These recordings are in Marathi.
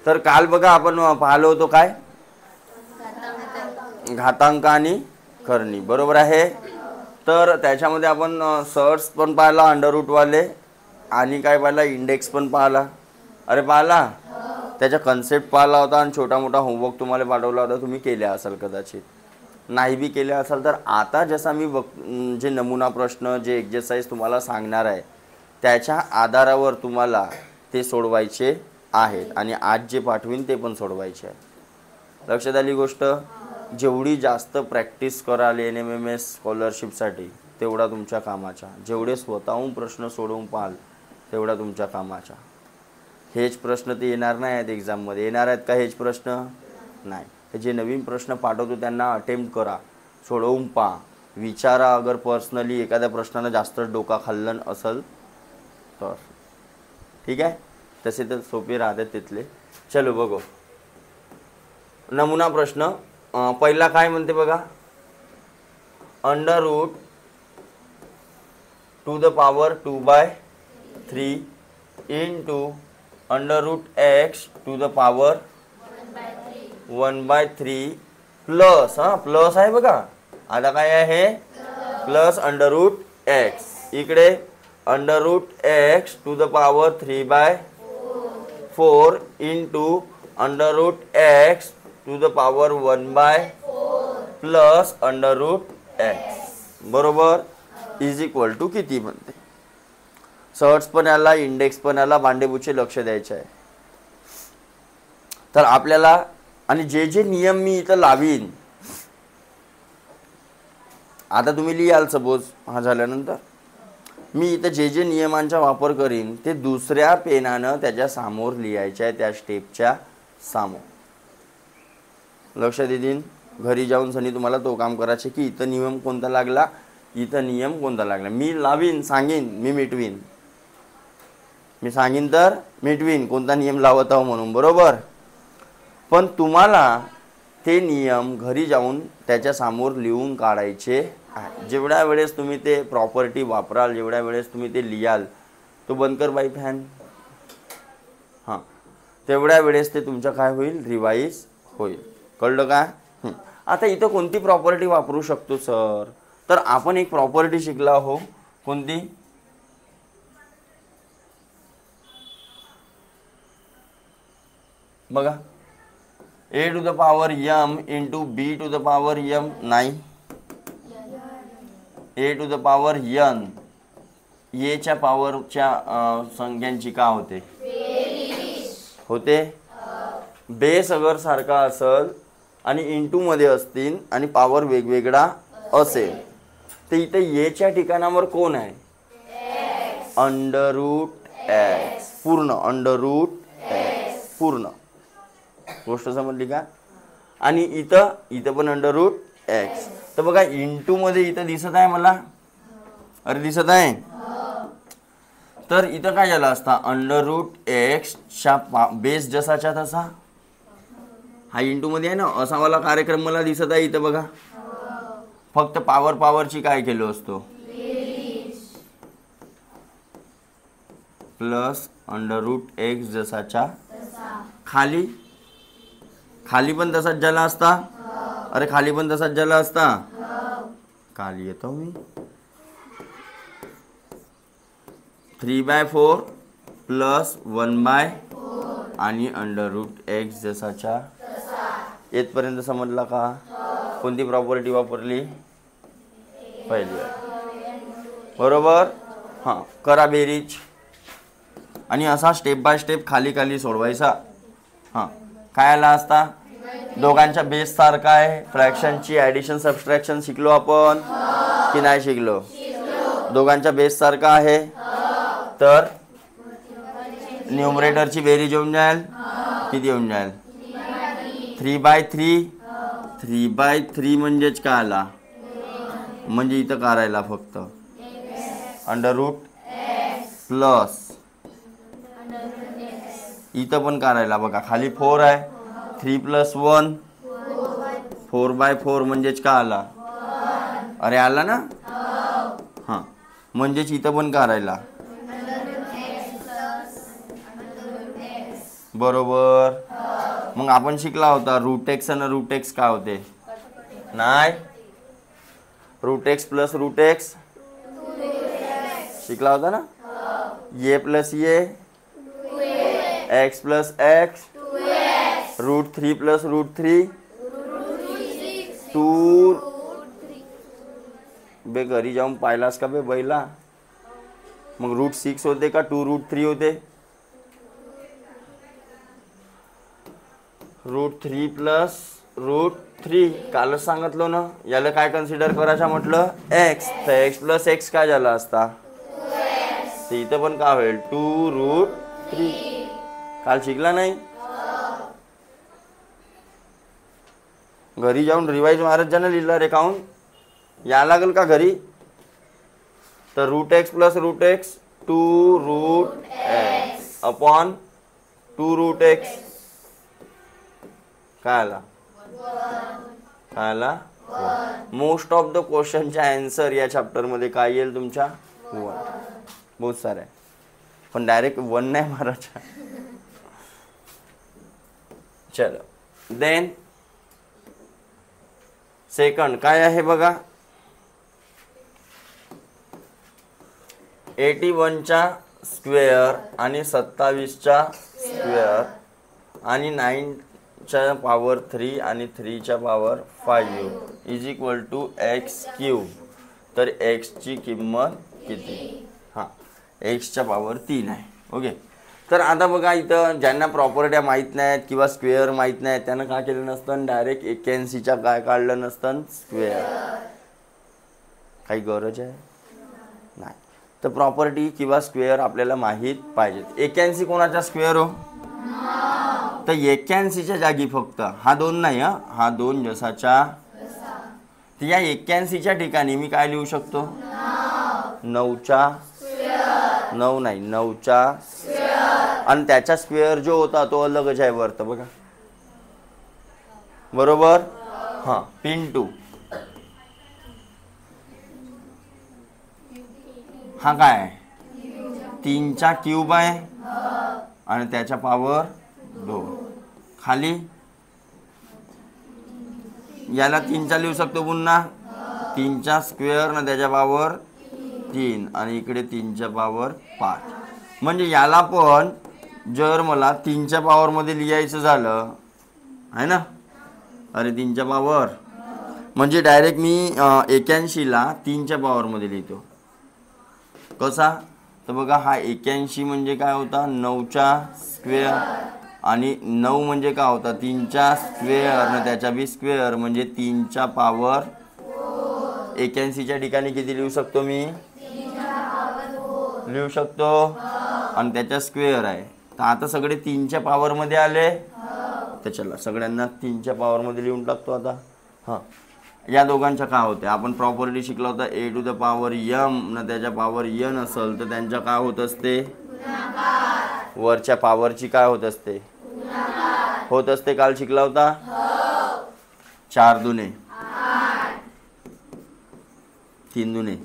तर काल बघा आपण पाहिलो होतो काय, घातांक आणि करणी, बरोबर आहे. तर त्याच्यामध्ये आपण सर्ट्स पण पाहिला अंडर रूटवाले, आणि काय पाहिला, इंडेक्स पण पाहिला. अरे पाहिला, त्याचा कन्सेप्ट पाहिला होता आणि छोटा मोठा होमवर्क तुम्हाला पाठवला होता, तुम्ही केल्या असाल. कदाचित नाही बी केल्या असाल तर आता जसा मी जे नमुना प्रश्न, जे एक्झरसाइज तुम्हाला सांगणार आहे त्याच्या आधारावर तुम्हाला ते सोडवायचे आहेत, आणि आज जे पाठवीन ते पण सोडवायचे आहे. लक्षात आली गोष्ट. जेवढी जास्त प्रॅक्टिस कराल NMMS स्कॉलरशिपसाठी तेवढा तुमच्या कामाचा. जेवढे स्वतःहून प्रश्न सोडवून पाहाल तेवढा तुमच्या कामाचा. हेच प्रश्न ते येणार नाही आहेत एक्झाममध्ये. येणार आहेत का हेच प्रश्न? नाही. हे जे नवीन प्रश्न पाठवतो त्यांना अटेम्प्ट करा, सोडवून पहा, विचारा. अगर पर्सनली एखाद्या प्रश्नानं जास्त डोका खाल्लं असेल तर ठीक आहे. तसे तर सोपे राहतात तिथले. चलो बघू नमुना प्रश्न. पहिला काय म्हणते बघा, under root to the power 2/3 into under root x to the power 1/3 plus, plus आहे बघा. आता काय आहे, प्लस अंडर रूट x. इकडे under root x to the power 3/4 into under root x to the power 1/4 plus under root x, बरोबर, इज इक्वल टू किती म्हणते. सर्ट्स पण याला, इंडेक्स पण याला, भांडेबुचे लक्ष द्यायचे आहे. तर आपल्याला, आणि जे जे नियम मी इथं लावीन, आता तुम्ही लिहाल सपोज हा झाल्यानंतर, मी इथं जे जे नियमांचा वापर करीन ते दुसऱ्या पेनानं त्याच्या समोर लिहायचे आहे, त्या स्टेपच्या समोर. लक्षात येईन. घरी जाऊन सनी तुम्हाला तो काम करायचे की इथं नियम कोणता लागला, इथं नियम कोणता लागला. मी लावीन, सांगीन, मी मिटवीन, मी सांगीन तर मिटवीन कोणता नियम लावत आहो म्हणून, बरोबर. पण तुम्हाला ते नियम घरी जाऊन त्याच्या समोर लिहून काढायचे आहे. जेवढ्या वेळेस तुम्ही ते प्रॉपर्टी वापराल, जेवढ्या वेळेस तुम्ही ते लिहाल, तो बंद कर बाई फॅन, हां, तेवढ्या वेळेस ते तुमचं काय होईल, रिवाईज होईल. कळलं का? आता इथं कोणती प्रॉपर्टी वापरू शकतो सर, तर आपण एक प्रॉपर्टी शिकला हो. कोणती? बघा, a to the power m into b to the power m, नाही, a to the power n, a च्या पॉवरच्या संख्यांची का होते, होते. बेस अगर सारखा असेल आणि इंटू मध्ये असतील आणि पॉवर वेगवेगळा असेल तर इथे a च्या ठिकाणावर कोण आहे, अंडर रूट x पूर्ण, अंडर रूट x पूर्ण. गोष्ट समजली का? आणि इथं पण अंडर रूट x. तर बघा इंटू मध्ये इथं दिसत आहे मला, अरे दिसत आहे. तर इथं काय झालं असता, अंडर रूट x च्या बेस जसाच्या तसा, हा इंटू मध्ये आहे ना, असा वाला कार्यक्रम मला दिसत आहे इथं बघा. फक्त पॉवरची काय केलो असतो, प्लस अंडर रूट x जसाच्या खाली, खाली पण तसाच झाला असता. अरे खाली पण तसाच झाला असता. खाली येतो मी 3/4 प्लस 1/4 आणि अंडर रूट x जसाच्या. येतपर्यंत समजला का? कोणती प्रॉपर्टी वापरली, पहिली, बरोबर. हां, करा बेरीज आणि असा स्टेप बाय स्टेप खाली खाली सोडवायचा. हां, काय आला असता, दोघांच्या बेस सारखा आहे. फ्रॅक्शनची ॲडिशन सबट्रॅक्शन शिकलो आपण की नाही शिकलो? दोघांच्या बेस सारखा आहे. तर न्यूमरेटरची बेरीज येऊन जाईल, किती येऊन जाईल, 3/3. 3/3 म्हणजेच काय आला, म्हणजे इथं करायला फक्त अंडर रूट प्लस, इथं पण करायला बघा खाली 4 आहे, 3 + 1 4/4 म्हणजेच काय आला, अरे आला ना. हां, म्हणजेच इथं पण करायला, बरोबर. मग आपण शिकला होता रूट एक्स आणि रूट एक्स काय होते नाही root x plus root x शिकला होता ना ये प्लस ये x plus x root 3 plus root 3 टू बे घरी जाऊन पाहिलास का बे बैला मग रूट 6 होते का 2 रूट 3 होते रूट 3 प्लस रूट 3 कालच सांगितलं ना याला काय कन्सिडर करायचं म्हटलं एक्स तर एक्स प्लस एक्स काय झाला असता तर इथं पण काय होईल 2 रूट 3 काल शिकला नाही घरी जाऊन रिवाइज मारत जाणं लिहिलं रे काऊन या लागेल का घरी तर root x plus root x 2 root x upon 2 root x काय आला मोस्ट ऑफ द क्वेश्चनचे आन्सर या चॅप्टर मध्ये काय येईल तुमच्या 1 बहुत सारे पण डायरेक्ट 1 नाही मारायचा चलो देन सेकंड काय आहे बघा 81 चा स्क्वेअर आणि 27 चा स्क्वेअर आणि 9 च्या पॉवर 3 आणि 3 च्या power 5 is equal to x cube तर एक्स ची किंमत किती हां एक्स च्या पॉवर 3 आहे ओके तर आता बघा इथं ज्यांना प्रॉपर्ट्या माहीत नाहीत किंवा स्क्वेअर माहीत नाहीत त्यांना काय केलं नसतं डायरेक्ट 81 च्या काय काढलं नसतं स्क्वेअर काही गरज आहे नाही तर प्रॉपर्टी किंवा स्क्वेअर आपल्याला माहीत पाहिजेत 81 कोणाचा स्क्वेअर हो तर 81 च्या जागी फक्त हा 2 नाही हा 2 जसाच्या तर या 81 च्या ठिकाणी मी काय लिहू शकतो 9 चा 9 नाही 9 चा आणि त्याचा स्क्वेअर जो होता तो अलगच आहे वरत बघा बरोबर हां पिन 2 हा काय 3 चा क्यूब आहे आणि त्याच्या पॉवर 2 खाली याला 3 चा लिहू शकतो पुन्हा 3 चा स्क्वेअर ना त्याच्या पॉवर 3 आणि इकडे 3 च्या पॉवर 5 म्हणजे याला पण जर मला 3 च्या पॉवर मध्ये लिहायचं झालं आहे ना अरे 3 च्या पॉवर म्हणजे डायरेक्ट मी 81 ला 3 च्या पॉवर मध्ये लिहितो कसा तर बघा हा 81 म्हणजे काय होता 9 चा स्क्वेअर आणि 9 म्हणजे काय होता 3 चा स्क्वेअर आणि त्याचा बी स्क्वेअर म्हणजे 3 च्या पॉवर 81 च्या ठिकाणी किती लिहू शकतो मी लिहू शकतो आणि त्याचा स्क्वेअर आहे तर आता सगळे 3 च्या पॉवर मध्ये आले तर चला सगळ्यांना 3 च्या पॉवर मध्ये लिहून टाकतो आता हां या दोघांच्या काय होते आपण प्रॉपर्टी शिकला होता a to the power m ना त्याच्या पॉवर n असेल तर त्यांच्या काय होत असते वरच्या पॉवरची काय होत असते होत असते काल शिकला होता 4 दुने 3 दुने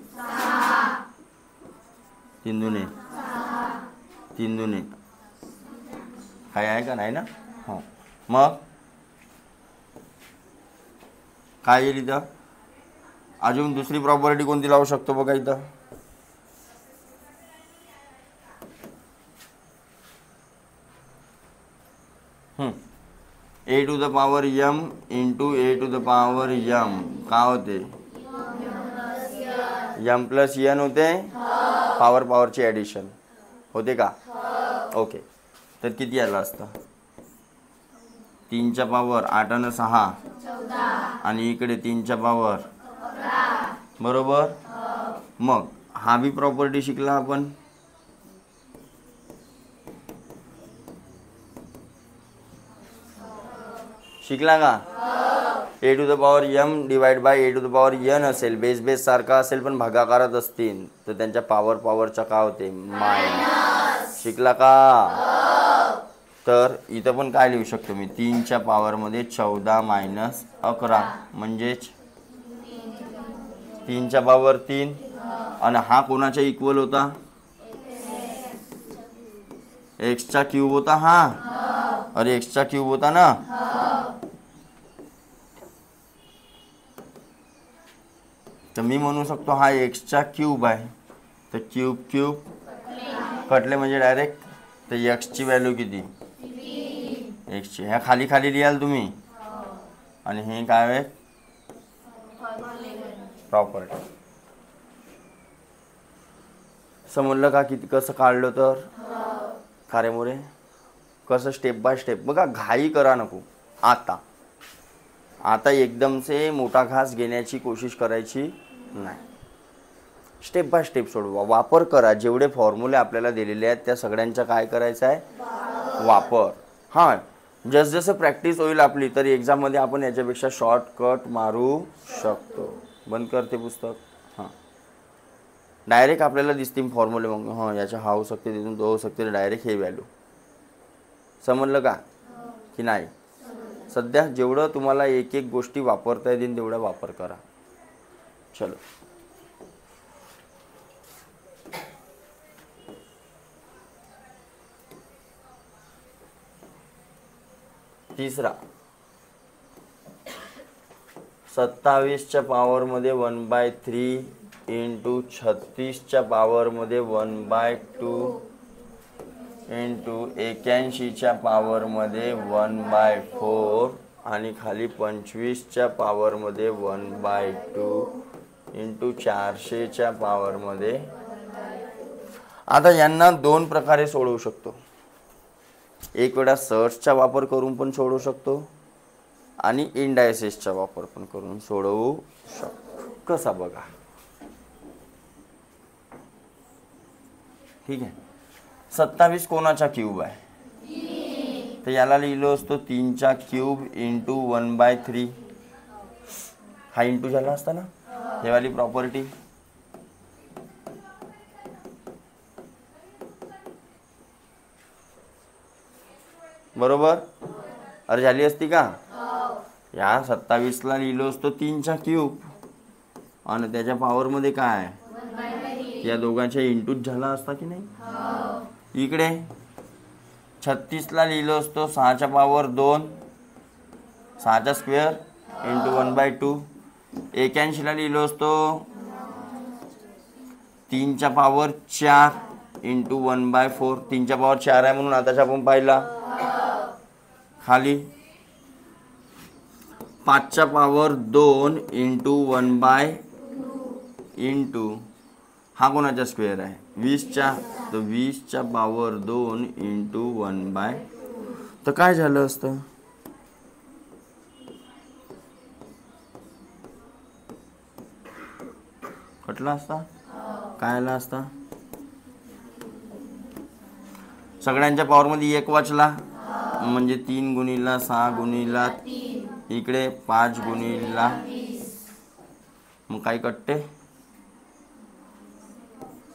3 दुने 3 दुने काय आहे का नाही ना हो मग काय येईल इथं अजून दुसरी प्रॉपर्टी कोणती लावू शकतो बघा इथं a to the power m into a to the power m काय होते m प्लस n होते पॉवरची ॲडिशन होते का ओके तर किती आलं असतं 3 च्या पॉवर 8 आणि 6 आणि इकडे 3 च्या पॉवर बरोबर मग हा बी प्रॉपर्टी शिकला आपण शिकला का a to the power m divide by a to the power n असेल बेस सारखा असेल पण भागाकारात असतील तर त्यांच्या पॉवरच्या काय होते मायनस शिकला का तर इथं पण काय लिहू शकतो मी 3 च्या पॉवर मध्ये 14 मायनस 11 म्हणजेच 3 च्या पॉवर 3 आणि हा कोणाच्या इक्वल होता x चा क्यूब होता हा अरे एक्सचा क्यूब होता ना. तर मी म्हणू शकतो हा एक्सचा क्यूब आहे. तर क्यूब क्यूब कटले म्हणजे डायरेक्ट. तर एक्सची व्हॅल्यू किती? एक्सची. ह्या खाली खाली लिहाल तुम्ही. आणि हे काय आहे? प्रॉपर्टी. समजलं का किती कसं काढलं तर? खारे मोरे कसं स्टेप बाय स्टेप. बघा घाई करा नको. आता एकदम से मोठा घास घेण्याची कोशिश करायची नाही. स्टेप बाय स्टेप सोडवा. वापर करा. जेवढे फॉर्म्युले आपल्याला दिलेले आहेत त्या सगळ्यांचा काय करायचा आहे? वापर. हां, जसजसं प्रॅक्टिस होईल आपली तर एक्झाममध्ये आपण याच्यापेक्षा शॉर्टकट मारू शकतो. बंद करते पुस्तक. हां, डायरेक्ट आपल्याला दिसतील फॉर्म्युले. मग हां याच्या हा होऊ शकते, तिथून तो होऊ शकते, डायरेक्ट हे व्हॅल्यू. समजलं का की नाही? सध्या जेवढं तुम्हाला एक एक गोष्टी वापरता येतील तेवढा वापर करा. चलो, तिसरा. 27च्या पॉवरमध्ये 1/3 इंटू 36च्या पॉवरमध्ये 1/2 इंटू 81च्या पॉवरमध्ये 1/4 आणि खाली 25च्या पॉवरमध्ये 1/2 इंटू 400च्या पॉवरमध्ये. आता यांना दोन प्रकारे सोडवू शकतो. एक वेळा सर्चचा वापर करून पण सोडवू शकतो आणि इंडायसेसचा वापर पण करून सोडवू शकतो. कसा बघा. ठीक आहे. 27 कोणाचा क्यूब आहे? तर याला लिहिलो असतो 3चा क्यूब इंटू 1/3. हा इंटू झाला असता ना, हे वाली प्रॉपर्टी. बरोबर. अरे झाली असती का? या 27ला लिहिलो असतो 3चा क्यूब आणि त्याच्या पॉवरमध्ये काय? या दोघांच्या इंटूच झाला असता की नाही? इकडे 36ला लिहिलो असतो 6च्या पॉवर 2, 6चा स्क्वेअर इंटू 1/2. 81ला लिहिलो असतो 3च्या पॉवर 4 इंटू 1/4. 3च्या पॉवर 4 आहे म्हणून आताच आपण पाहिला. खाली 5च्या पॉवर 2 इंटू 1/2 इंटू हा कोणाचा स्क्वेअर आहे? 20च्या. तर 20च्या पॉवर 2 इंटू 1/2. तर काय झालं असतं? कटला असता? काय आला असता? सगळ्यांच्या पॉवरमध्ये 1 वाचला म्हणजे 3 गुणिला 6 गुणिला इकडे 5 गुणिला. मग काय कटते?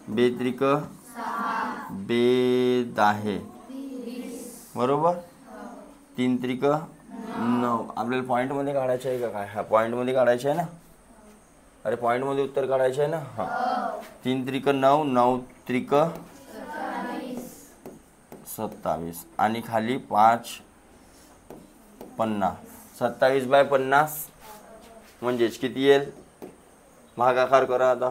बेत्रिक बेद आहे. बरोबर. 3 त्रिक 9. आपल्याला पॉईंटमध्ये काढायचं आहे का काय? हा पॉईंटमध्ये काढायचं आहे ना. अरे पॉईंटमध्ये उत्तर काढायचं आहे ना. हां. 3 त्रिक 9, 9 त्रिक 27 आणि खाली 5 50. 27/50 म्हणजेच किती येईल? भागाकार करा आता.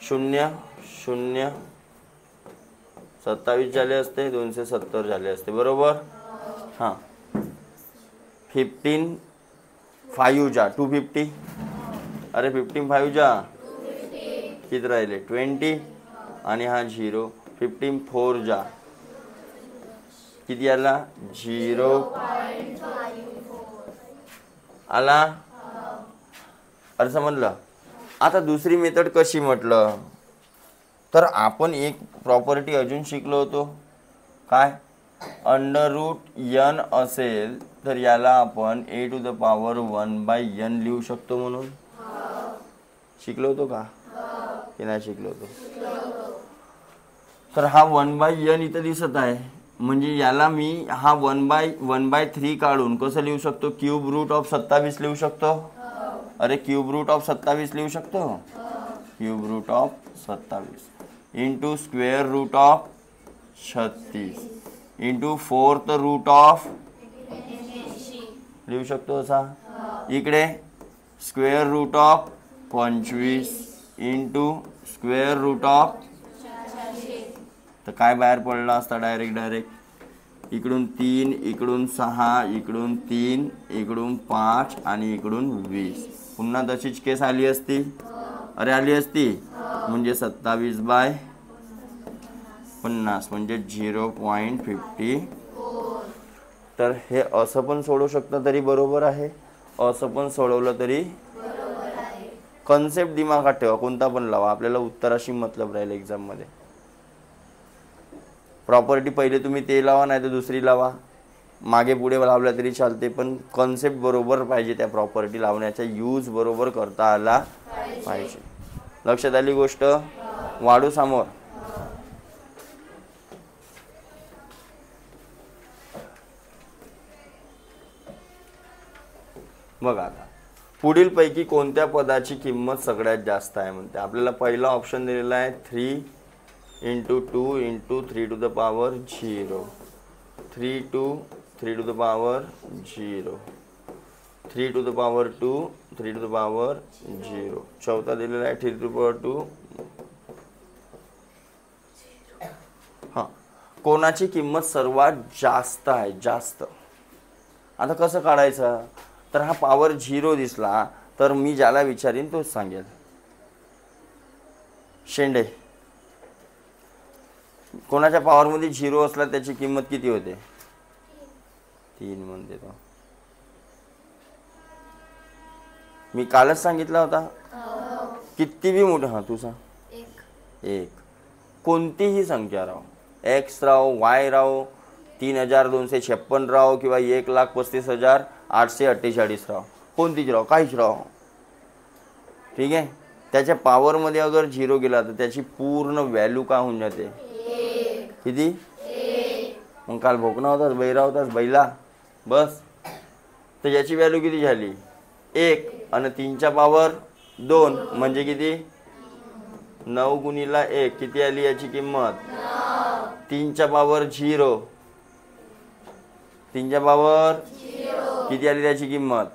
शून्य शून्य 27 झाले असते, 270 झाले असते. बरोबर. हां. 15 5 जा 250. अरे 15 5 जा किती राहिले? 20 आणि हा 0. 15 4 जा किती आला? 0.54 आला. अरे समजलं. आता दुसरी मेथड कशी म्हटलं तर आपण एक प्रॉपर्टी अजून शिकलो होतो. काय? √n असेल तर याला आपण a⁴ लिहू शकतो म्हणून. शिकलो होतो का की नाही शिकलो होतो? तर हा 1/n इथं दिसत आहे म्हणजे याला मी हा 1/3 काढून कसं लिहू शकतो? क्यूब रूट ऑफ 27 लिहू शकतो. अरे क्यूब रूट ऑफ 27 लिहू शकतो. Cube root of 27 into square root of 36 into fourth root of लिहू शकतो असा. इकडे square root of 25 into square root of, तर काय बाहेर पडला असता डायरेक्ट इकडून 3 इकडून 6 इकडून 3 इकडून 5 आणि इकडून 20. पुन्हा तशीच केस आली असती. अरे आली असती म्हणजे 27/50 म्हणजे 0.50. तर हे असं पण सोडवू शकतं तरी बरोबर आहे, असं पण सोडवलं तरी कन्सेप्ट दिमागात ठेवा, कोणता पण लावा, आपल्याला उत्तराशी मतलब राहील एक्झाममध्ये. प्रॉपर्टी पहिले तुम्ही ते लावा नाही तर दुसरी लावा, मागे पुढे लावला तरी चालते, पण कन्सेप्ट बरोबर पाहिजे. त्या प्रॉपर्टी लावण्याचा यूज बरोबर करता आला पाहिजे. लक्षात आली गोष्ट. वाढू समोर. बघा आता पुढील पैकी कोणत्या पदाची किंमत सगळ्यात जास्त आहे म्हणते. आपल्याला पहिला ऑप्शन दिलेला आहे 3 × 2 × 3 to the power 0, 3 to 3 to the power 0, 3 to the power 2, 3 to the power 0. चौथा दिलेला आहे 3 to the power 2. हां, कोणाची किंमत सर्वात जास्त आहे. जास्त आता कसं काढायचं. तर हा पॉवर 0 दिसला तर मी ज्याला विचारीन तोच सांगेल. शेंडे कोणाच्या पॉवरमध्ये 0 असला त्याची किंमत किती होते. 3 म्हणते तो. मी कालच सांगितला होता. किती बी मोठं. हां तू सांग. 1. कोणतीही संख्या राहो, एक्स राहो, वाय राहो, 3256 राहो किंवा 1,35,848 राहो, कोणतीच राहो, काहीच राहो, ठीक आहे. त्याच्या पॉवरमध्ये अगर 0 गेला तर त्याची पूर्ण व्हॅल्यू काय होऊन जाते. किती. मग काल भोकणा होतास, बैरा होतास, बैला बस. तर याची व्हॅल्यू किती झाली 1 आणि 3च्या पॉवर 2 म्हणजे किती 9 गुणिला 1 किती आली याची किंमत 3च्या पॉवर 0, 3च्या पॉवर किती आली त्याची किंमत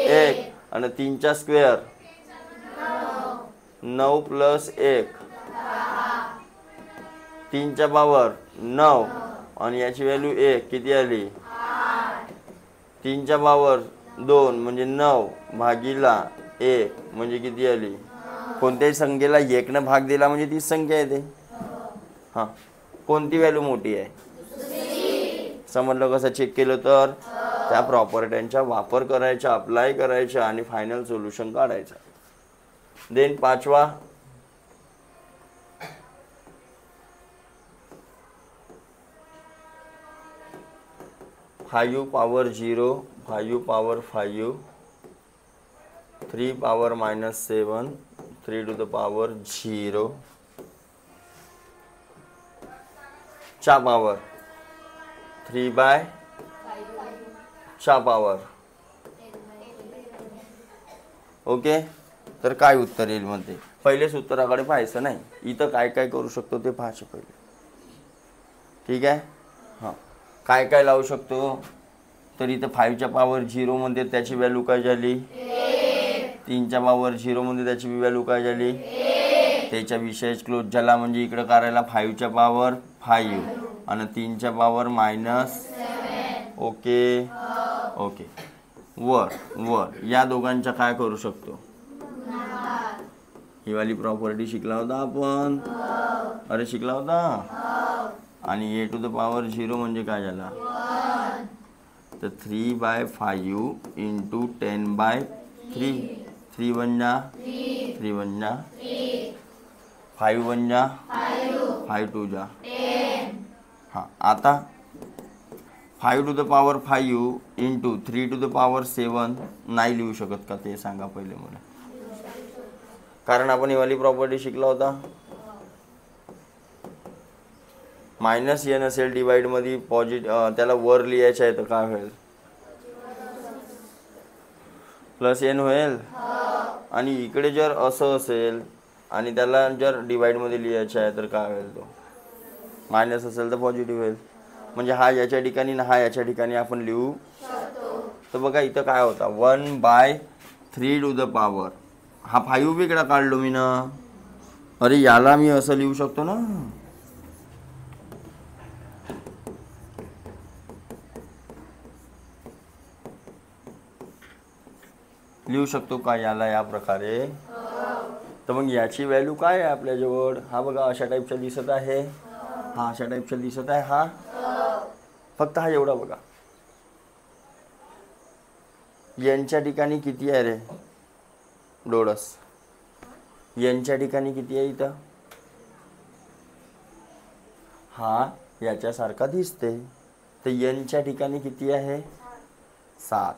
1 आणि 3चा स्क्वेअर 9 + 1 3च्या पॉवर 9 आणि याची व्हॅल्यू 1 किती आली 3च्या पॉवर 2 म्हणजे 9 भागिला 1 म्हणजे किती आली. कोणत्याही संख्येला 1 ने भाग दिला म्हणजे तीच संख्या येते. हां, कोणती व्हॅल्यू मोठी आहे समजलं. कसं चेक केलं तर त्या प्रॉपर्ट्यांचा वापर करायचा, अप्लाय करायचा आणि फायनल सोल्युशन काढायचा. देन 5वा 5 power 0, 5 power 5, 3 power -7, 3 to the power 0, चा पॉवर 3/चा पॉवर. ओके. तर काय उत्तर येईल म्हणते. पहिलेच उत्तराकडे पाहायचं नाही, इथं काय काय करू शकतो ते पाहायचं पहिले. ठीक आहे. हां, काय काय लावू शकतो. तर इथं 5च्या पॉवर 0 मध्ये त्याची व्हॅल्यू काय झाली 3च्या पॉवर 0 मध्ये त्याची व्हॅल्यू काय झाली त्याच्या विषयच क्लोज झाला. म्हणजे इकडे करायला 5च्या पॉवर 5 आणि 3च्या पॉवर -7. Okay okay. वर या दोघांचा काय करू शकतो. ही वाली प्रॉपर्टी शिकला होता आपण. अरे शिकला होता. आणि a to the power 0 म्हणजे काय झाला तर 3/5 × 10/3. 3 1 जा 3 1 जा 5 1 जा 5 2 जा. हां, आता 5 to the power 5 × 3 to the power 7 नाही लिहू शकत का ते सांगा पहिले मला. कारण आपण ही वाली प्रॉपर्टी शिकला होता. -n असेल डिवाइड मध्ये त्याला वर लिहायचं आहे तर काय होईल +n होईल. आणि इकडे जर असं असेल आणि त्याला जर डिवाइडमध्ये लिहायचं आहे तर काय होईल, तो मायनस असेल तर पॉझिटिव्ह होईल. म्हणजे हा याच्या ठिकाणी ना हा याच्या ठिकाणी आपण लिहू. तर बघा इथं काय होता 1/3 हा 5 वेगळा काढलो मी ना. अरे याला मी असं लिहू शकतो ना, लिहू शकतो का याला या प्रकारे. तर मग याची व्हॅल्यू काय आहे आपल्याजवळ, हा बघा अशा टाईपचा दिसत आहे, हा अशा टाईपचा दिसत आहे, हा फक्त हा एवढा बघा. यांच्या ठिकाणी किती आहे रे डोळस, यांच्या ठिकाणी किती आहे इथं, हा याच्यासारखा दिसते. तर यांच्या ठिकाणी किती आहे 7.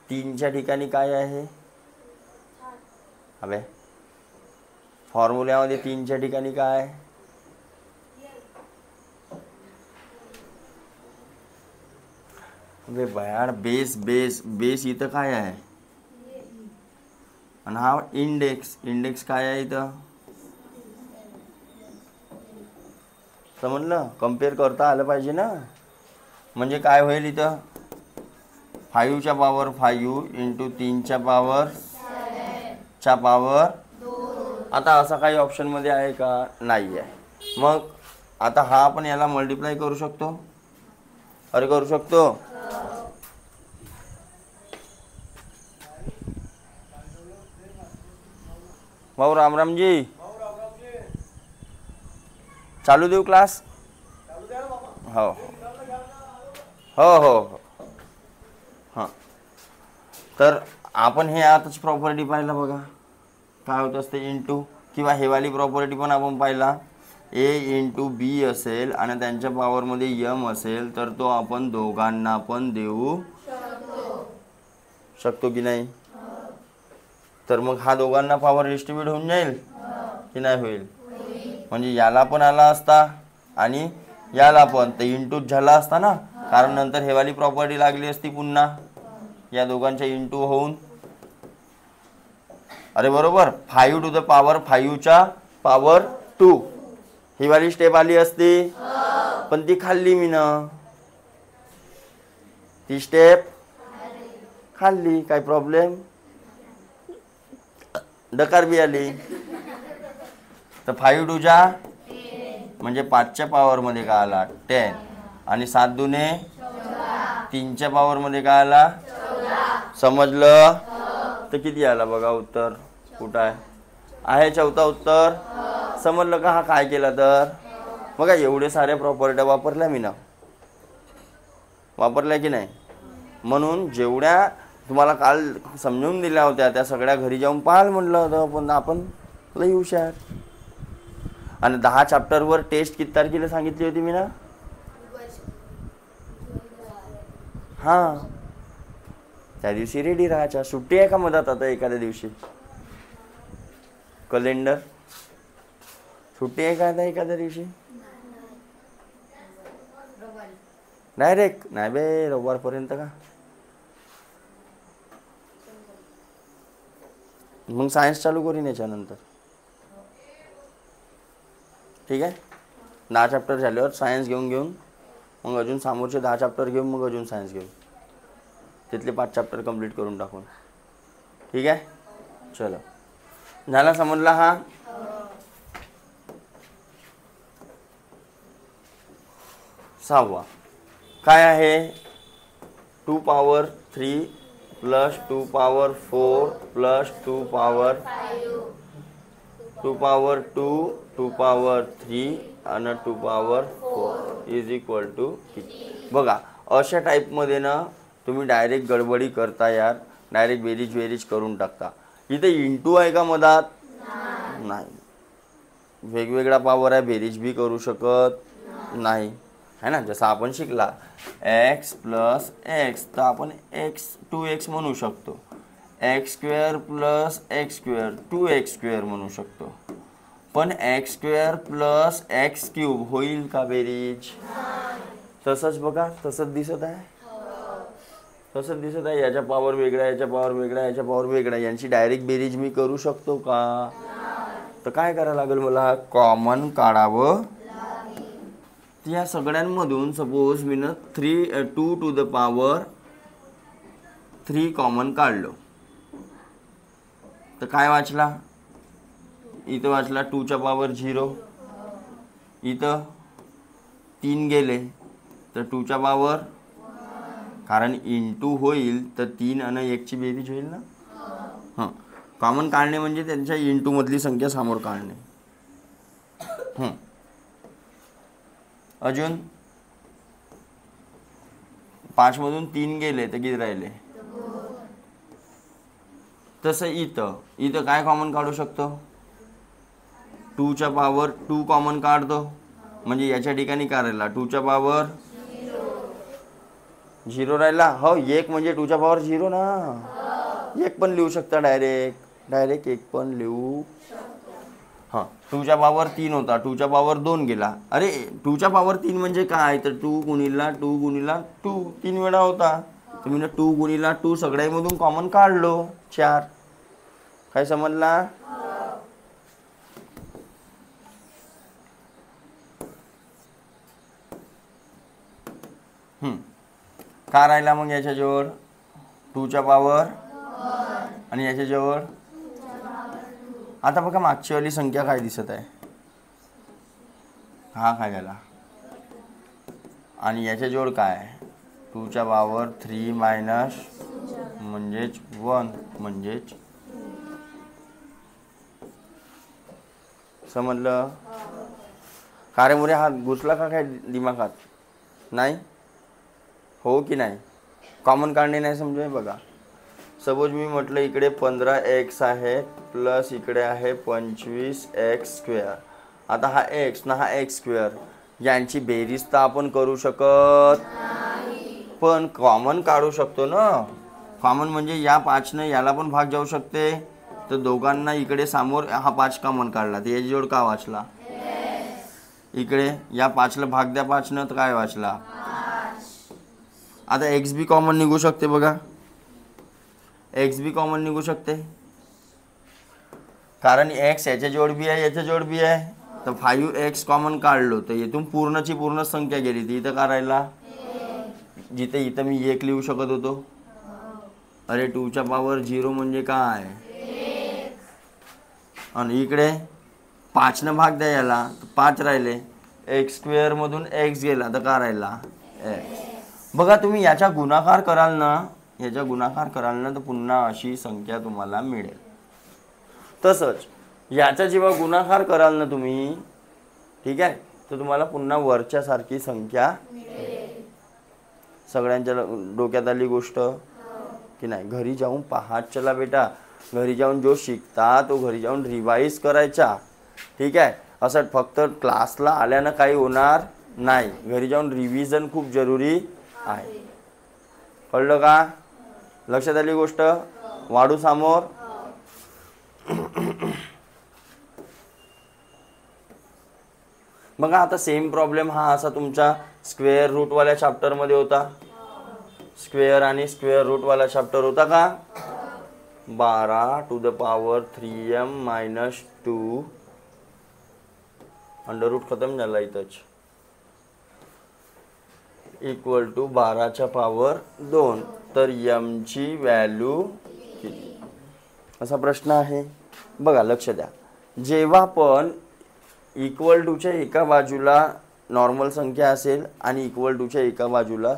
3च्या ठिकाणी काय आहे, अबे फॉर्म्युल्यामध्ये 3च्या ठिकाणी काय, अबे बयाड बेस बेस बेस इथं काय आहे, आणि हा इंडेक्स, इंडेक्स काय आहे इथं, समजलं. कम्पेअर करता आलं पाहिजे ना. म्हणजे काय होईल इथं 5च्या पॉवर 5 इंटू 3च्या पॉवर च्या पॉवर. आता असा काही ऑप्शनमध्ये आहे का, नाही आहे. मग आता हा आपण याला मल्टिप्लाय करू शकतो, अरे करू शकतो. भाऊ रामरामजी, चालू देऊ क्लास, हो हो हो हो हां. तर आपण हे आताच प्रॉपर्टी पाहिला बघा, काय होत असते इंटू, किंवा हेवाली प्रॉपर्टी पण आपण पाहिला, ए इंटू बी असेल आणि त्यांच्या पॉवरमध्ये यम असेल तर तो आपण दोघांना पण देऊ शकतो की नाही. तर मग हा दोघांना पॉवर डिस्ट्रीब्यूट होऊन जाईल की नाही होईल. म्हणजे याला पण आला असता आणि याला पण, तर इंटूच झाला असता ना, कारण नंतर हेवाली प्रॉपर्टी लागली असती पुन्हा या दोघांच्या इंटू होऊन. अरे बरोबर 5 to the power 2 ही वाली स्टेप आली असती, पण ती खाल्ली मी ना, ती स्टेप खाल्ली, काय प्रॉब्लेम, डकार बी आली. तर 5 2 म्हणजे 5च्या पॉवरमध्ये काय आला 10, आणि 7 दुने 3च्या पॉवरमध्ये काय आला, समजलं. तर किती आला बघा उत्तर, कुठं आहे चौथा उत्तर. समजलं का हा काय केला तर. बघा एवढे सारे प्रॉपर्ट्या वापरल्या मी ना, वापरल्या की नाही. म्हणून जेवढ्या तुम्हाला काल समजून दिल्या होत्या त्या सगळ्या घरी जाऊन पाहाल म्हटलं होतं, पण आपण लई हुशार. आणि 10 चॅप्टरवर टेस्ट किती तारखेला सांगितली होती मी ना, हां त्या दिवशी रेडी राहायच्या. सुट्टी आहे का मधात आता एखाद्या दिवशी, कॅलेंडर सुट्टी आहे का आता एखाद्या दिवशी, डायरेक्ट नाही बे रविवारपर्यंत का. मग सायन्स चालू करीन याच्यानंतर, ठीक आहे. 10 चॅप्टर झाल्यावर सायन्स घेऊन मग अजून समोरचे 10 चॅप्टर घेऊन मग अजून सायन्स घेऊन तिथले 5 चॅप्टर कंप्लीट करून टाकून, ठीक आहे. चलो झाला, समजला हा. सहावा काय आहे, 2 power 3 plus 2 power 4 plus 2 power 2 power 2 2 power 3 आणि 2 power 4 इज इक्वल टू किती. बघा अशा टाईपमध्ये ना तुम्ही डायरेक्ट गडबडी करता यार, डायरेक्ट बेरीज करून टाकता. इथे इंटू आहे का मधात, नाही. वेगवेगळा पॉवर आहे, बेरीज बी करू शकत नाही है ना. जसं आपण शिकला x प्लस एक्स, तर आपण x 2x म्हणू शकतो. X square plus x square 2x square म्हणू शकतो. पण x square plus x cube होईल का बेरीज, तसंच बघा, तसंच दिसत आहे, तसंच दिसत आहे. याच्या पॉवर वेगळा, याच्या पॉवर वेगळा, याच्या पॉवर वेगळा, यांची डायरेक्ट बेरीज मी करू शकतो का, तर काय करावं लागेल मला, कॉमन काढावं. तर या सगळ्यांमधून सपोज मी 2 टू द पॉवर 3 कॉमन काढलो, तर काय वाचला, इथं वाचला 2च्या पॉवर 0, इथं 3 गेले तर 2च्या पॉवर, कारण इंटू होईल तर 3 आणि 1ची बेरीज होईल ना. हां, कॉमन काढणे म्हणजे त्यांच्या इंटू मधली संख्या समोर काढणे. अजून 5 मधून 3 गेले तर किती राहिले. तसं इथं काय कॉमन काढू शकतो, 2च्या पॉवर 2 कॉमन काढतो, म्हणजे याच्या ठिकाणी काय राहिला, 2च्या पॉवर 0 राहिला. हो, 1 म्हणजे 2च्या पॉवर 0 ना. 1 पण लिहू शकता, डायरेक्ट 1 पण लिहू. हां, 2च्या पॉवर 3 होता, 2च्या पॉवर 2 गेला. अरे 2च्या पॉवर 3 म्हणजे काय, तर 2 गुणिला 2 गुणिला 2 3 वेळा होता. तर मी 2 गुणिला 2 सगळ्यामधून कॉमन काढलो 4. काय समजला. का राहिला मग याच्याजवळ 2च्या पॉवर आणि याच्याजवळ. आता बघा मागची वाली संख्या काय दिसत आहे, हा काय झाला, आणि याच्याजवळ काय 2च्या पॉवर 3 मायनस म्हणजेच 1 म्हणजेच. समजलं. कार्यामुळे हा घुसला का काय दिमागात, नाही हो की नाही. कॉमन काढणे नाही समजून. बघा सपोज मी म्हटलं इकडे 15x आहे प्लस इकडे आहे 25x². आता हा x ना हा x², यांची बेरीज तर आपण करू शकत पण कॉमन काढू शकतो ना. कॉमन म्हणजे या 5ने याला पण भाग जाऊ शकते, तर दोघांना इकडे समोर हा 5 कॉमन काढला तर याची जोड का वाचला, इकडे या 5ला भाग द्या 5 तर काय वाचला. आता एक्स बी कॉमन निघू शकते. बघा एक्स बी कॉमन निघू शकते, कारण एक्स याच्या जोड बी आहे याच्या जोड बी आहे. तर 5x कॉमन काढलो तर इथून पूर्णची पूर्ण संख्या गेली, ती इथं का राहिला, जिथे इथं मी 1 लिहू शकत होतो. अरे 2च्या पॉवर 0 म्हणजे काय, आणि इकडे 5 भाग द्या याला तर 5 राहिले, x² मधून x गेला तर का राहिला x. बघा तुम्ही याचा गुणाकार कराल ना, तर पुन्हा अशी संख्या तुम्हाला मिळेल. तसंच याचा जेव्हा गुणाकार कराल ना तुम्ही, ठीक आहे, तर तुम्हाला पुन्हा वरच्या सारखी संख्या मिळेल. सगळ्यांच्या डोक्यात आली गोष्ट की नाही. घरी जाऊन पहा, चला बेटा घरी जाऊन जो शिकता तो घरी जाऊन रिवाइज करायचा, ठीक आहे. असं फक्त क्लासला आल्यानं काही होणार नाही, घरी जाऊन रिव्हिजन खूप जरुरी आहे. कळलं का, लक्षात आली गोष्ट. वाढू समोर. बघा आता सेम प्रॉब्लेम हा असा तुमच्या स्क्वेअर रूट वाल्या चॅप्टर मध्ये होता. स्क्वेअर आणि स्क्वेअर रूट वाला चॅप्टर होता का. 12 to the power 3m minus 2 under root खतम झाला इथंच, इक्वल टू 12च्या पॉवर 2. तर m ची व्हॅल्यू किती, असा प्रश्न आहे. बघा लक्ष द्या, जेव्हा पण इक्वल टूच्या एका बाजूला नॉर्मल संख्या असेल आणि इक्वल टूच्या एका बाजूला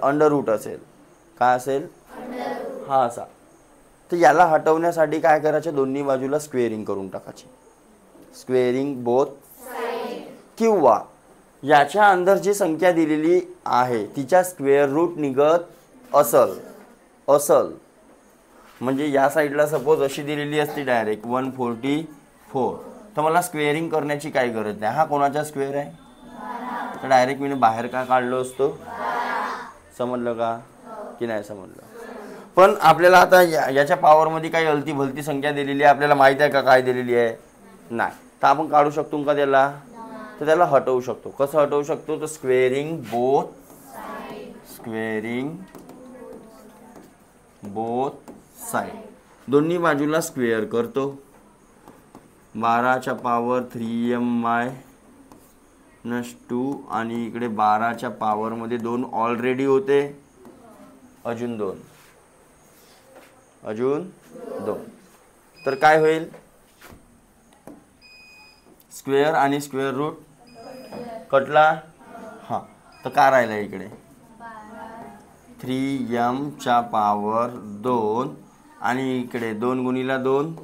अंडर रूट असेल, काय असेल, हा असा, तर याला हटवण्यासाठी काय करायचं, दोन्ही बाजूला स्क्वेअरिंग करून टाकायची, स्क्वेअरिंग बोथ साइड. किंवा याच्या अंदर जी संख्या दिलेली आहे तिच्या स्क्वेअर रूट निघत असल म्हणजे या साईडला सपोज अशी दिलेली असती डायरेक्ट 144, तर मला स्क्वेअरिंग करण्याची काही गरज नाही. हा कोणाचा स्क्वेअर आहे, तर डायरेक्ट मी बाहेर का काढलो असतो. समजलं का की नाही समजलं. पण आपल्याला आता याच्या पॉवरमध्ये काही अलती भलती संख्या दिलेली आहे, आपल्याला माहिती आहे का काय दिलेली आहे, नाही. तर आपण काढू शकतो का त्याला, तर त्याला हटवू शकतो. कसं हटवू शकतो, तर स्क्वेअरिंग बोथ साइड, दोन्ही बाजूला स्क्वेअर करतो. 12च्या पॉवर 3m-2 आणि इकडे 12च्या पॉवरमध्ये 2 ऑलरेडी होते, अजून 2 तर काय होईल, स्क्वेअर आणि स्क्वेअर रूट कटला. हां, तर काय राहिलं इकडे 3m च्या पॉवर 2 आणि इकडे 2 गुणिला 2.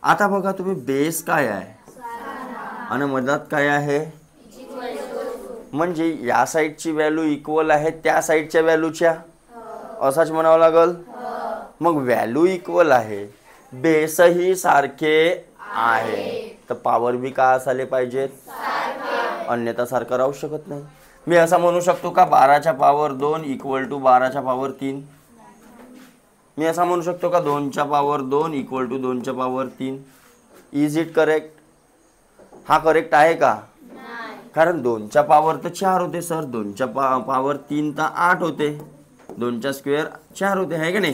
आता बघा तुम्ही, बेस काय आहे आणि मधात काय आहे, म्हणजे या साईडची व्हॅल्यू इक्वल आहे त्या साईडच्या व्हॅल्यूच्या, असाच म्हणावं लागल. मग व्हॅल्यू इक्वल आहे, बेसही सारखे आहे, तर पॉवर बी काय असायला पाहिजेत, अन्यथा सारखं राहू शकत नाही. मी असं म्हणू शकतो का 12च्या पॉवर 2 इक्वल टू 12च्या पॉवर 3. मी असं म्हणू शकतो का 2च्या पॉवर 2 इक्वल टू 2च्या पॉवर 3. Is it correct? हा करेक्ट आहे का? कारण 2च्या पॉवर तर 4 होते सर, 2च्या पॉवर 3 तर 8 होते, 2च्या स्क्वेअर 4 होते, आहे का नाही?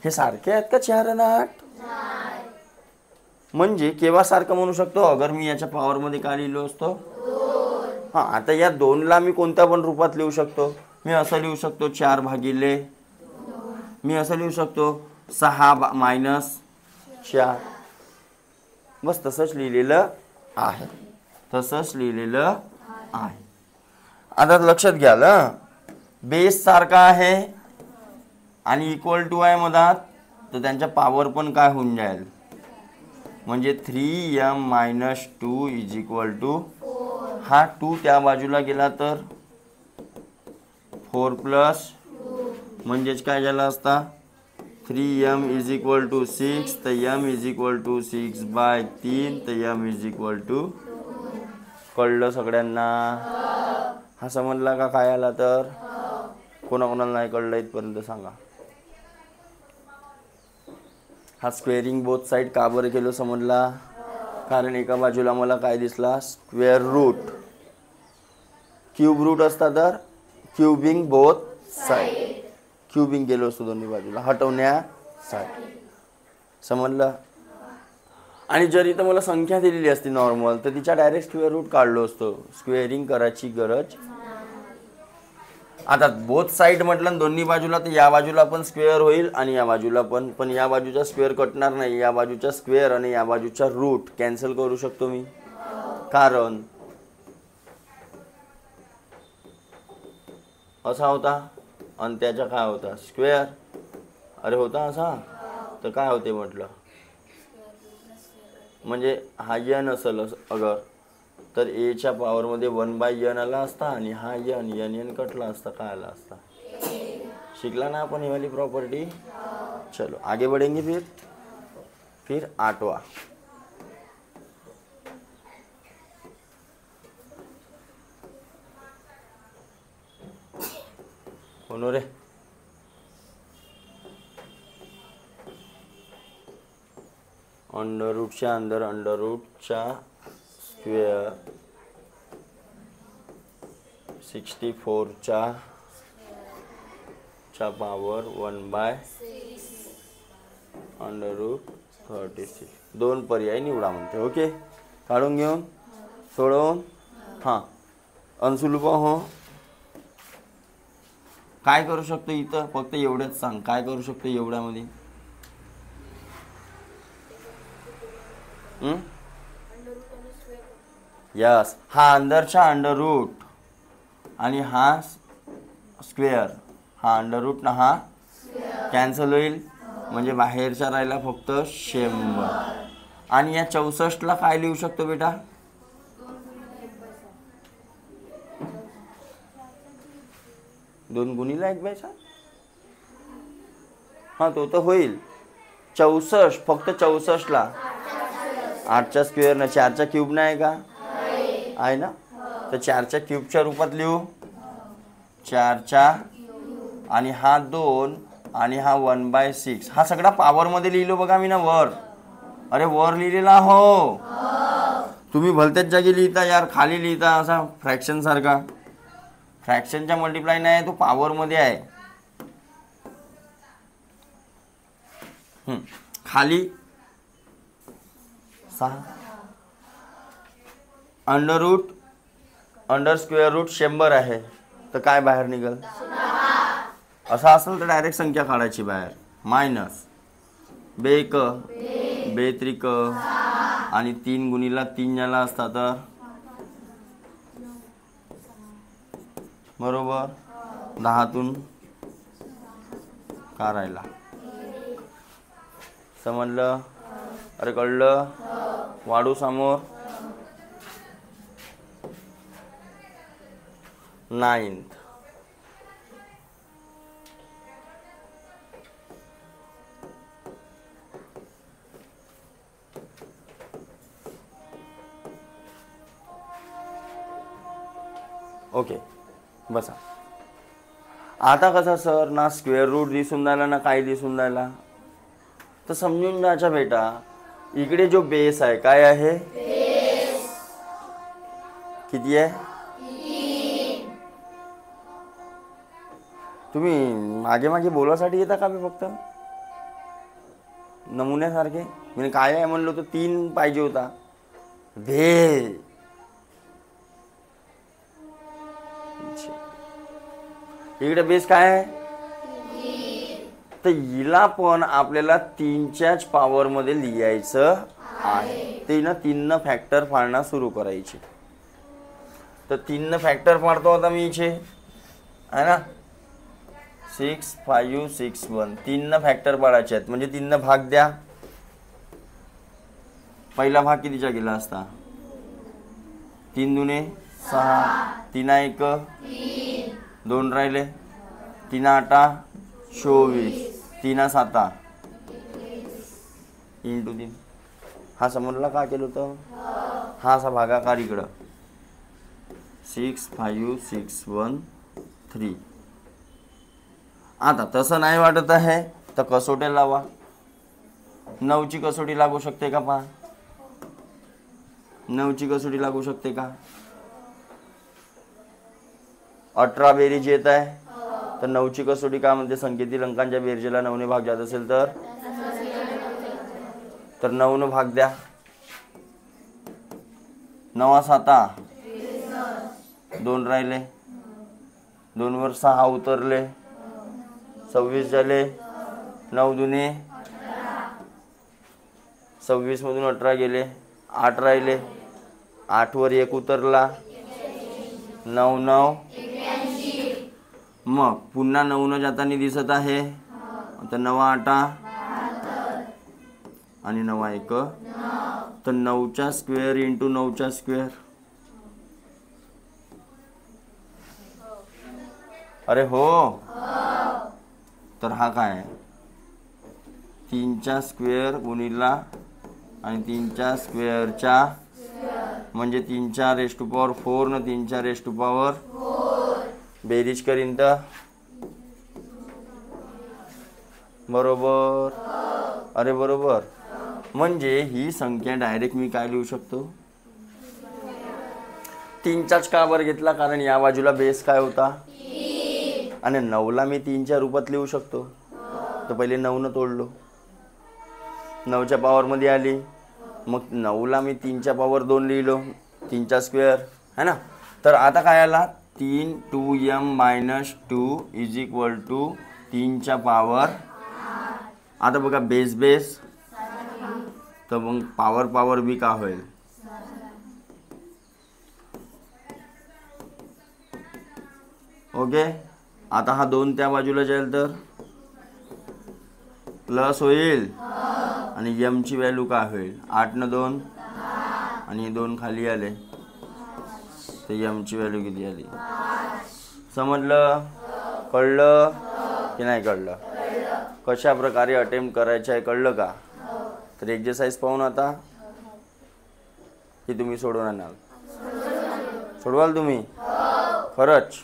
हे सारखे आहेत का 4 आणि 8? म्हणजे केव्हा सारखं म्हणू शकतो, अगर मी याच्या पॉवरमध्ये काय लिहिलो असतो. हां, आता या 2ला मी कोणत्या पण रूपात लिहू शकतो. मी असं लिहू शकतो 4 भागिले, मी असं लिहू शकतो 6 -4. बस तसंच लिहिलेलं आहे, आता लक्षात घ्या ना, बेस सारखा आहे आणि इक्वल टू आहे मधात, तर त्यांच्या पॉवर पण काय होऊन जाईल, म्हणजे 3m-2 इज इक्वल टू, हा 2 त्या बाजूला गेला तर 4 + म्हणजेच काय झाला असता, 3m इज इक्वल टू 6, तर m इज इक्वल टू 6/3, तर m इज इक्वल टू, कळलं सगळ्यांना? हा समजला का काय आला तर? कोणाकोणाला नाही कळलं इथपर्यंत सांगा. हा स्क्वेअरिंग बोथ साईड का बरं केलं समजला? कारण एका बाजूला मला काय दिसला, स्क्वेअर रूट. क्यूब रूट असता तर क्यूबिंग बोथ साईड, क्यूबिंग केलं असतं दोन्ही बाजूला हटवण्यासाठी, समजलं? आणि जर इथं मला संख्या दिलेली असती नॉर्मल, तर तिच्या डायरेक्ट स्क्वेअर रूट काढलो असतो, स्क्वेअरिंग करायची गरज. आता बोथ साईड म्हटलं दोन्ही बाजूला, तर या बाजूला पण स्क्वेअर होईल आणि या बाजूला पण या बाजूचा स्क्वेअर कटणार नाही, या बाजूचा स्क्वेअर आणि या बाजूचा रूट कॅन्सल करू शकतो मी, कारण असा होता आणि त्याचा काय होता, स्क्वेअर. अरे होता असा, तर काय होते म्हटलं, म्हणजे हा n असेल अगर, तर एच्या पॉवरमध्ये 1/n आला असता आणि हा n कटला असता, काय आला असता, शिकला ना आपण ही वाली प्रॉपर्टी. चलो आगे बढ़ेंगे. फिर 8वां, कोण रे, अंडर रूटच्या अंदर अंडर रूटचा स्क्वेअर 64च्या पॉवर 1/√36. 2 पर्याय निवडा म्हणते. ओके, काढून घेऊन सोडवून. हां, अनसुलभ हो, काय करू शकतो इथं, फक्त एवढंच सांग, काय करू शकतो एवढ्यामध्ये. यस, हा अंदरचा अंडर रूट आणि हा स्क्वेअर, हा अंडर रूट ना हा कॅन्सल होईल, म्हणजे बाहेरचा राहिला फक्त 100. आणि या 64ला काय लिहू शकतो बेटा, 2 गुणिले 1/7. हा तो तर होईल 64, फक्त 64ला 8च्या स्क्वेअर ना 4च्या क्यूब नाही का, आहे ना, तर 4च्या क्यूबच्या रूपात लिहू, 4च्या आणि हा 2 आणि हा 1/6. हा सगळा पॉवरमध्ये लिहिलो बघा मी ना वर. अरे वर लिहिलेला हो, तुम्ही भलत्याच जागी लिहिता यार, खाली लिहिता असा फ्रॅक्शन सारखा. फ्रॅक्शनच्या मल्टिप्लाय नाही, तो पॉवरमध्ये आहे. खाली 6 अंडर स्क्वेअर रूट 100 आहे, तर काय बाहेर निघल? असं असेल तर डायरेक्ट संख्या काढायची बाहेर. मायनस बेक बेत्रिक आणि 3 गुणिला 3 याला असता तर बरोबर 10तून काढायला. समजलं? अरे कळलं? वाढू समोर 9th. ओके बसा. आता कसं सर ना स्क्वेअर रूट दिसून राहिला ना काय दिसून राहिला, तर समजून घ्यायचा बेटा, इकडे जो बेस आहे काय आहे? किती आहे? तुम्ही मागे मागे बोलासाठी येता का मी फक्त नमुन्यासारखे? मी काय आहे म्हणलो तर 3 पाहिजे होता. भे इकडे बेस काय आहे? तर हिला पण आपल्याला 3च्याच पॉवर मध्ये लिहायचं आहे. ते ना 3 फॅक्टर पाडणं सुरू करायचे. तर 3 फॅक्टर पाडतो आता मी इथे आहे ना, 6 5 6 1. 3 फॅक्टर पाडायचे आहेत म्हणजे 3 भाग द्या. पहिला भाग कितीचा गेला असता? 3 दुने 6, 3 1 2 राहिले, 3 8 24, 3 7 इंटू 3. हा समजला का केलं होतं? हा असा भागाकार इकडं 6 5 6 1 3. आता तसं नाही वाटत आहे तर कसोट्या लावा. 9ची कसोटी लागू शकते का? पहा 9ची कसोटी लागू शकते का? 18 बेरीज येत आहे तर 9ची कसोटी काय म्हणते? संख्येतील अंकांच्या बेरजेला 9ने भाग जात असेल तर 9 भाग द्या. 9 7 2 राहिले, 2 वर 6 उतरले, 26 झाले. 9 दुने 26 मधून 18 गेले, 8 राहिले, 8 वर 1 उतरला, 9 9. मग पुन्हा 9 जाताना दिसत आहे. आता 9 8 आणि 9 1 तर 9चा स्क्वेअर इंटू 9चा स्क्वेअर. अरे हो, तर हा काय आहे? 3चा स्क्वेअर गुणिला आणि 3च्या स्क्वेअरच्या म्हणजे 3च्या रेस टू पॉवर 4 न 3च्या रेस टू पॉवर बेरीज करीन तर बरोबर. अरे बरोबर, म्हणजे ही संख्या डायरेक्ट मी काय लिहू शकतो? 3चाच का बरं घेतला? कारण या बाजूला बेस काय होता? आणि 9ला मी 3च्या रूपात लिहू शकतो. तर पहिले 9 तोडलो, 9च्या पॉवर मध्ये आली. मग 9ला मी 3च्या पॉवर 2 लिहिलो, 3चा स्क्वेअर है ना. तर आता काय आला? 3 2m-2 इज इक्वल टू 3च्या पॉवर. आता बघा बेस बेस तर मग पॉवर पॉवर बी का होईल? ओके. आता हा 2 त्या बाजूला जाईल तर प्लस होईल आणि m ची व्हॅल्यू काय होईल? 8 न 2 आणि 2 खाली आले तर m ची व्हॅल्यू किती आली? समजलं? कळलं की नाही कळलं? कशा प्रकारे अटेम्प्ट करायचं आहे कळलं का? तर एक्सरसाइज पाहून आता की तुम्ही सोडवून आणाल? सोडवाल तुम्ही? खरंच?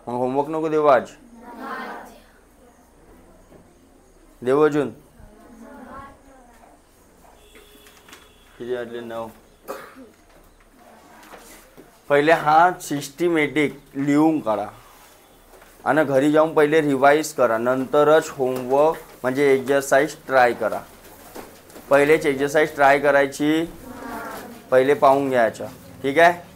मग होमवर्क नको देऊ आज? देऊ अजून? किती वाटले? 9. पहिले हा सिस्टमॅटिक लिहून काढा आणि घरी जाऊन पहिले रिवाइज करा, नंतरच होमवर्क म्हणजे एक्सरसाइज ट्राय करा. पहिलेच एक्सरसाइज ट्राय करायची, पहिले पाहून घ्यायचं. ठीक आहे.